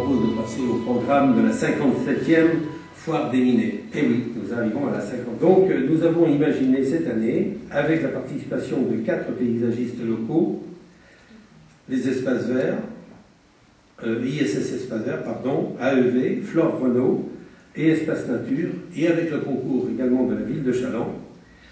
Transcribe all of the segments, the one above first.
propose de passer au programme de la 57e foire des Minets. Et oui, nous arrivons à la 50. Donc, nous avons imaginé cette année, avec la participation de 4 paysagistes locaux, les espaces verts, ISS Espaces Verts, pardon, AEV, Flore Renault et Espace Nature, et avec le concours également de la ville de Challans,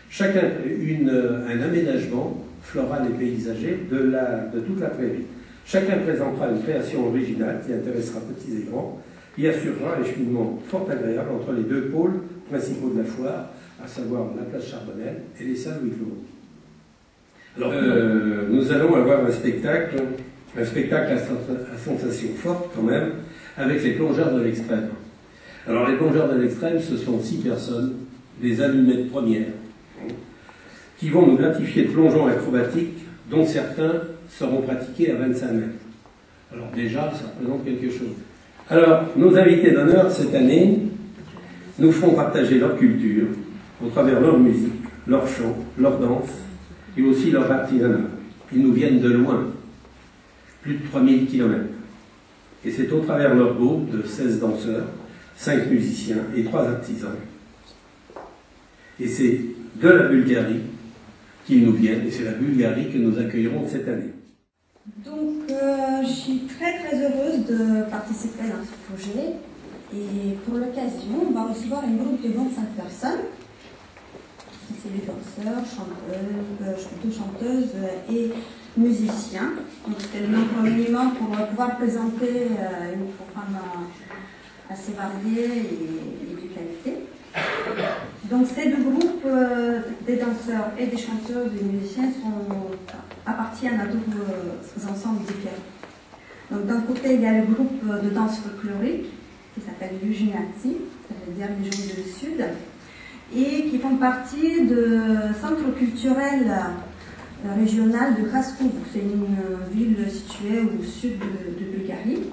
chacun un aménagement floral et paysager de toute la prairie. Chacun présentera une création originale qui intéressera petits et grands et assurera un cheminement fort agréable entre les 2 pôles principaux de la foire, à savoir la place Charbonnel et les salles Louis Clos. Alors, nous allons avoir un spectacle à sensation forte quand même, avec les plongeurs de l'extrême. Alors les plongeurs de l'extrême, ce sont 6 personnes, des allumettes premières, qui vont nous gratifier de plongeons acrobatiques, dont certains seront pratiqués à 25 mètres. Alors déjà, ça représente quelque chose. Alors, nos invités d'honneur cette année nous font partager leur culture, au travers leur musique, leur chant, leur danse, et aussi leur artisanat. Ils nous viennent de loin, plus de 3000 km. Et c'est au travers leur groupe de 16 danseurs, 5 musiciens et 3 artisans. Et c'est de la Bulgarie qu'ils nous viennent, et c'est la Bulgarie que nous accueillerons cette année. Donc, je suis très heureuse de participer à ce projet. Et pour l'occasion, on va recevoir un groupe de 25 personnes. C'est des danseurs, chanteuses et musiciens. Donc, c'était le nombre minimum pour pouvoir présenter une programme assez variée et de qualité. Donc, ces 2 groupes, des danseurs et des chanteuses et des musiciens, appartiennent à 2 ensembles différents. Donc, d'un côté, il y a le groupe de danse folklorique qui s'appelle Yujinati, ça veut dire les gens du Sud, et qui font partie du centre culturel régional de Kraskovo. C'est une ville située au sud de Bulgarie,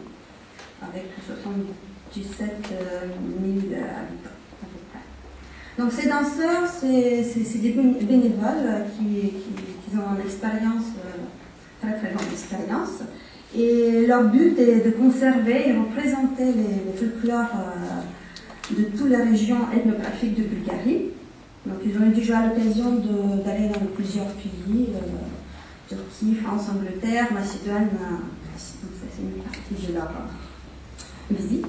avec 77 000 habitants à peu près. Donc ces danseurs, c'est des bénévoles qui ont une expérience, très grande expérience, et leur but est de conserver et représenter les folklores de toute la région ethnographique de Bulgarie. Donc ils ont eu déjà l'occasion d'aller dans plusieurs pays, Turquie, France, Angleterre, Macédoine, c'est une partie de leur visite.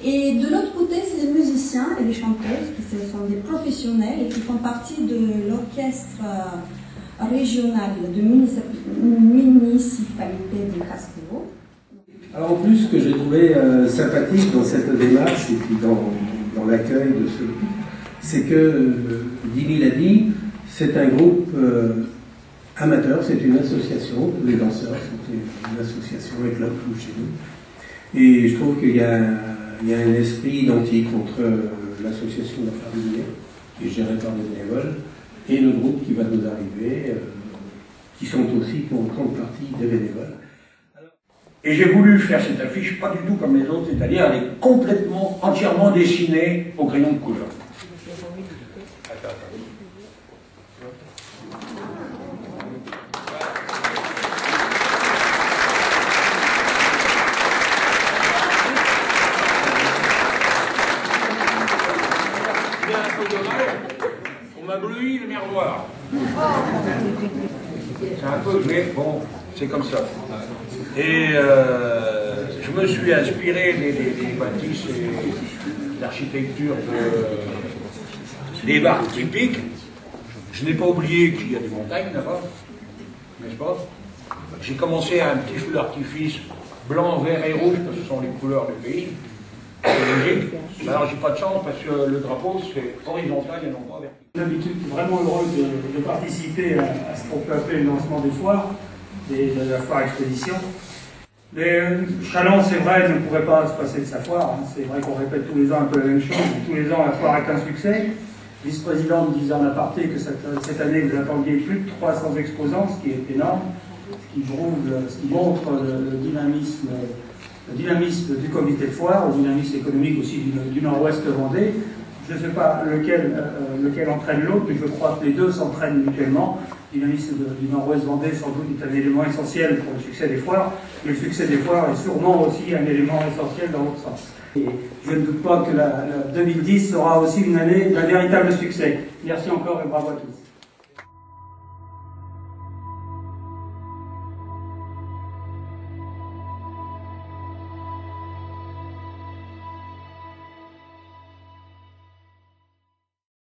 Et de l'autre côté, c'est les musiciens et les chanteuses qui sont des professionnels et qui font partie de l'orchestre régional de municipalité de Kraskovo. Alors en plus, ce que j'ai trouvé sympathique dans cette démarche et puis dans l'accueil de ce groupe, c'est que, Dimi l'a dit, c'est un groupe amateur, c'est une association, les danseurs, c'est une association avec la clou chez nous. Et je trouve qu'il y a un esprit identique entre l'association d'affaires Minets, qui est gérée par des bénévoles, et le groupe qui va nous arriver, qui sont aussi pour une grande partie des bénévoles. Et j'ai voulu faire cette affiche pas du tout comme les autres, c'est-à-dire elle est complètement, entièrement dessinée au crayon de couleur. Il y a un peu dommage, on m'a bleué le miroir. C'est un peu, mais bon, c'est comme ça. Et je me suis inspiré des bâtisses et l'architecture des barques typiques. Je n'ai pas oublié qu'il y a des montagnes là-bas, n'est-ce pas? J'ai commencé à un petit feu d'artifice blanc, vert et rouge, parce que ce sont les couleurs du pays. C'est logique. Alors j'ai pas de chance parce que le drapeau c'est horizontal et non pas vertical. D'habitude, vraiment heureux de participer à ce qu'on peut appeler le lancement des foires, de la foire exposition. Mais Challans, c'est vrai, ne pourrait pas se passer de sa foire. Hein. C'est vrai qu'on répète tous les ans un peu la même chose. Tous les ans, la foire est un succès. Vice-président me disait en aparté que cette année, vous attendiez plus de 300 exposants, ce qui est énorme, ce qui montre le dynamisme du comité de foire, le dynamisme économique aussi du nord-ouest Vendée. je ne sais pas lequel entraîne l'autre, mais je crois que les deux s'entraînent mutuellement. Le dynamisme du Nord-Ouest Vendée, sans doute, est un élément essentiel pour le succès des foires, mais le succès des foires est sûrement aussi un élément essentiel dans l'autre sens. Et je ne doute pas que la 2010 sera aussi une année d'un véritable succès. Merci encore et bravo à tous.